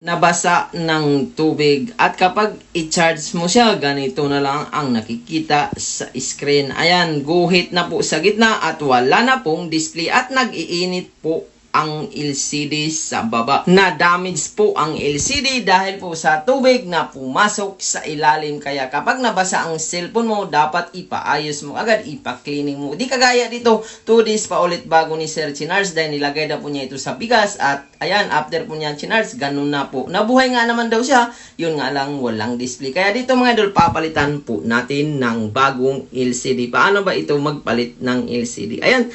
nabasa ng tubig at kapag i-charge mo siya, ganito na lang ang nakikita sa screen. Ayan, guhit na po sa gitna at wala na pong display at nag-iinit po ang LCD sa baba. Na-damage po ang LCD dahil po sa tubig na pumasok sa ilalim. Kaya kapag nabasa ang cellphone mo, dapat ipaayos mo agad, ipa-cleaning mo. Di kagaya dito, 2 days pa ulit bago ni Sir Chinars dahil nilagay na po niya ito sa bigas at ayan, after po niya Chinars, ganun na po. Nabuhay nga naman daw siya, yun nga lang walang display. Kaya dito mga idol, papalitan po natin ng bagong LCD. Paano ba ito magpalit ng LCD? Ayan,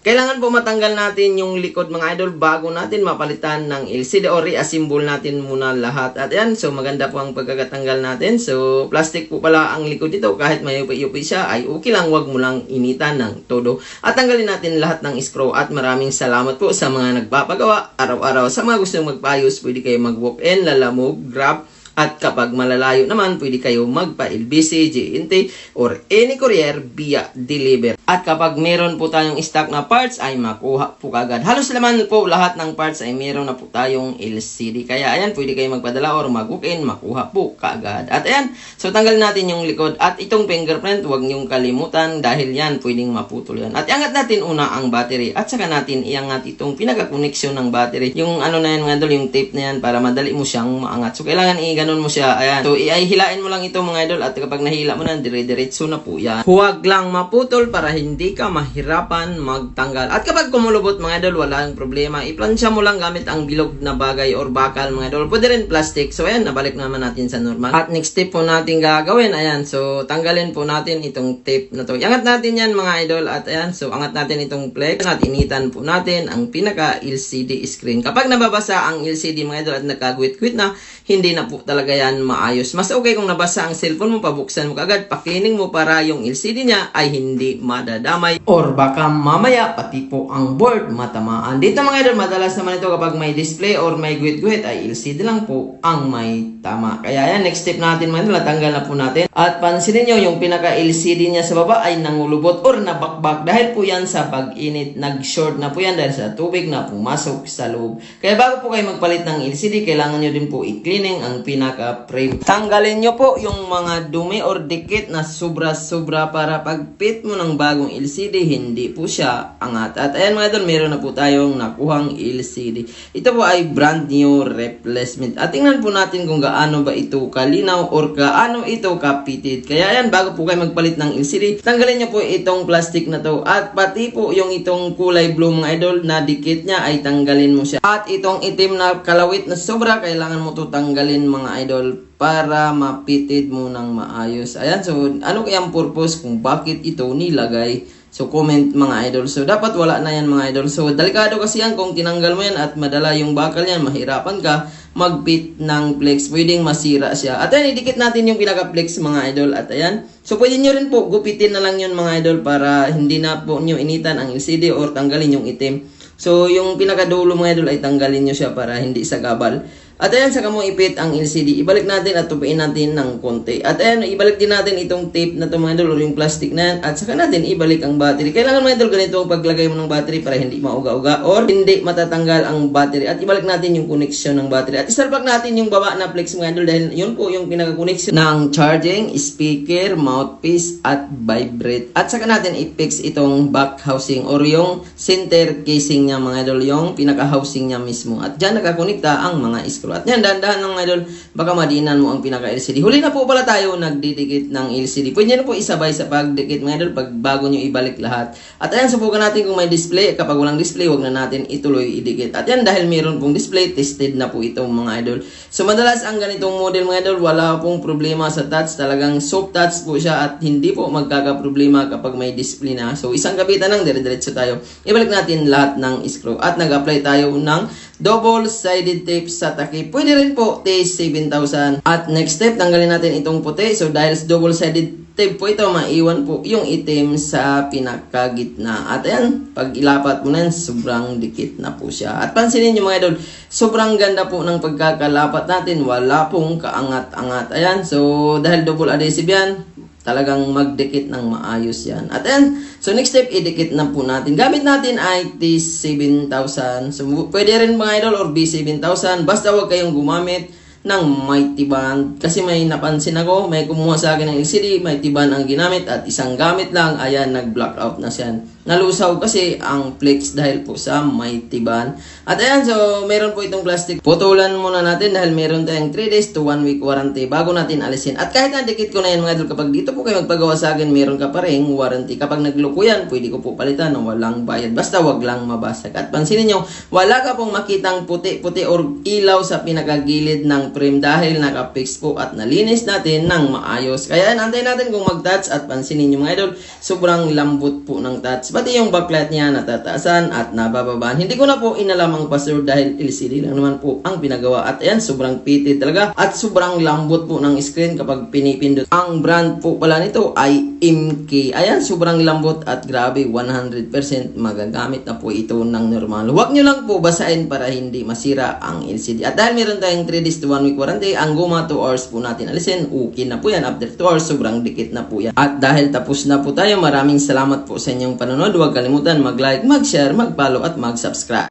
kailangan po matanggal natin yung likod mga idol bago natin mapalitan ng LCD o reassemble natin muna lahat. At yan, so maganda po ang pagkakatanggal natin. So plastic po pala ang likod dito, kahit may yupi-yupi siya ay okay lang, wag mo lang initan ng todo. At tanggalin natin lahat ng screw at maraming salamat po sa mga nagpapagawa araw-araw. Sa mga gusto magpayos, pwede kayo mag-walk-in, lalamog, grab. At kapag malalayo naman, pwede kayo magpa-LBC, JNT, or any courier via deliver. At kapag meron po tayong stock na parts, ay makuha po kagad. Halos naman po lahat ng parts ay meron na po tayong LCD. Kaya ayan, pwede kayo magpadala or mag-walk-in, makuha po kagad. At ayan, so tanggal natin yung likod. At itong fingerprint, huwag niyong kalimutan dahil yan, pwedeng maputol yan. At iangat natin una ang battery. At saka natin iangat itong pinaka-connection ng battery. Yung ano na yan mga idol, yung tape na yan para madali mo siyang maangat. So kailangan ganun mo siya, ayan. So, hilain mo lang ito mga idol at kapag nahila mo na, dire-diretso na po yan. Huwag lang maputol para hindi ka mahirapan magtanggal. At kapag kumulubot mga idol, walang problema. Iplansya mo lang gamit ang bilog na bagay or bakal mga idol. Pwede rin plastic. So, ayan, nabalik naman natin sa normal. At next step po natin gagawin, ayan. So, tanggalin po natin itong tape na to. Iangat natin yan mga idol at ayan. So, angat natin itong flex at initan po natin ang pinaka LCD screen. Kapag nababasa ang LCD mga idol at nagkagwit-gwit na, hindi na po talaga yan maayos. Mas okay kung nabasa ang cellphone mo, pabuksan mo kagad, pa-cleaning mo para yung LCD niya ay hindi madadamay or baka mamaya pati po ang board matamaan. Dito mga idol, madalas naman ito kapag may display or may guhit-guhit ay LCD lang po ang may tama. Kaya yan, next step natin mga idol, tanggal na po natin. At pansinin nyo, yung pinaka-LCD niya sa baba ay nangulubot or nabakbak dahil po yan sa pag-init. Nag-short na po yan dahil sa tubig na pumasok sa loob. Kaya bago po kayo magpalit ng LCD, kailangan nyo din po i-cleaning ang pinaka-frame. Tanggalin nyo po yung mga dumi or dikit na sobra-sobra para pag-fit mo ng bagong LCD, hindi po siya angat. At ayan mga idol, meron na po tayong nakuhang LCD. Ito po ay brand new replacement. At tingnan po natin kung gaano ba ito kalinaw or gaano ito kapitit. Kaya ayan, bago po kayo magpalit ng LCD, tanggalin nyo po itong plastic na to. At pati po yung itong kulay blue mga idol na dikit niya ay tanggalin mo siya. At itong itim na kalawit na sobra, kailangan mo to tanggalin mga idol para mapitid mo ng maayos. Ayan, so ano kaya ang purpose kung bakit ito nilagay? So comment mga idol. So dapat wala na yan mga idol. So delikado kasi yan kung tinanggal mo yan at madala yung bakal yan, mahirapan ka magpit ng flex. Pwedeng masira siya. At ayan, idikit natin yung pinaka-flex mga idol. At ayan, so pwede nyo rin po gupitin na lang yun mga idol para hindi na po nyo initan ang LCD or tanggalin yung itim. So yung pinakadulo mga idol ay tanggalin nyo siya para hindi sagabal. At ayan, saka mo ipit ang LCD. Ibalik natin at tupiin natin ng konti. At ayan, ibalik din natin itong tape na ito mga idol or yung plastic na yan. At saka natin ibalik ang battery. Kailangan mga idol ganito ang paglagay mo ng battery para hindi mauga-uga or hindi matatanggal ang battery. At ibalik natin yung connection ng battery. At isalpak natin yung baba na flex mga idol dahil yun po yung pinaka-connection ng charging, speaker, mouthpiece at vibrate. At saka natin i-fix itong back housing or yung center casing niya mga idol, yung pinaka-housing niya mismo. At dyan nakakonekta ang mga screw. At yan, dahan-dahan ng idol, baka madinan mo ang pinaka-LCD. Huli na po pala tayo nagdidikit ng LCD. Pwede nyo po isabay sa pagdikit mga idol pag bago nyo ibalik lahat. At ayan, subukan natin kung may display. Kapag walang display, huwag na natin ituloy idikit. At yan, dahil mayroon pong display, tested na po itong mga idol. So madalas ang ganitong model mga idol, wala pong problema sa touch. Talagang soft touch po siya at hindi po magkakaproblema kapag may display na. So isang kapitan lang, dire-diretso tayo. Ibalik natin lahat ng screw. At nag-apply tayo ng double-sided tape sa takip. Pwede rin po, T7000. At next step, tanggalin natin itong puti. So dahil sa double-sided tape po ito, maiwan po yung itim sa pinakagitna. At ayan, pag ilapat mo na yan, sobrang dikit na po siya. At pansinin nyo mga idol, sobrang ganda po ng pagkakalapat natin. Wala pong kaangat-angat. Ayan, so dahil double adhesive yan, talagang magdikit ng maayos yan. At ayan, so next step, idikit na po natin. Gamit natin ay T7000. So pwede rin mga idol or B7000. Basta huwag kayong gumamit ng Mighty Band. Kasi may napansin ako, may kumuha sa akin ng LCD, Mighty Band ang ginamit at isang gamit lang, ayan, nag-blackout na siya. Nalusaw kasi ang flex dahil po sa Mighty Band. At ayan, so meron po itong plastic. Putulan muna natin dahil meron tayong 3 days to 1 week warranty bago natin alisin. At kahit nadikit ko na yan mga idol, kapag dito po kayo magpagawa sa akin, meron ka pa rin warranty. Kapag nagloko yan, pwede ko po palitan ng walang bayad. Basta wag lang mabasag. At pansinin nyo, wala ka pong makitang puti-puti or ilaw sa pinakagilid ng frame dahil naka-fix po at nalinis natin ng maayos. Kaya antayin natin kung mag-touch at pansinin nyo mga idol, sobrang lambot po ng touch. Pati yung backlight niya natataasan at nabababaan. Hindi ko na po inalam ang password dahil LCD lang naman po ang pinagawa. At ayan, sobrang pitid talaga. At sobrang lambot po ng screen kapag pinipindot. Ang brand po pala nito ay MK. Ayan, sobrang lambot at grabe, 100% magagamit na po ito ng normal. Huwag nyo lang po basahin para hindi masira ang LCD. At dahil meron tayong 3 days to 1 week warranty, ang guma 2 hours po natin alisin. Okay na po yan. After 2 hours, sobrang dikit na po yan. At dahil tapos na po tayo, maraming salamat po sa inyong panonood. Huwag kalimutan mag-like, mag-share, mag-follow at mag-subscribe.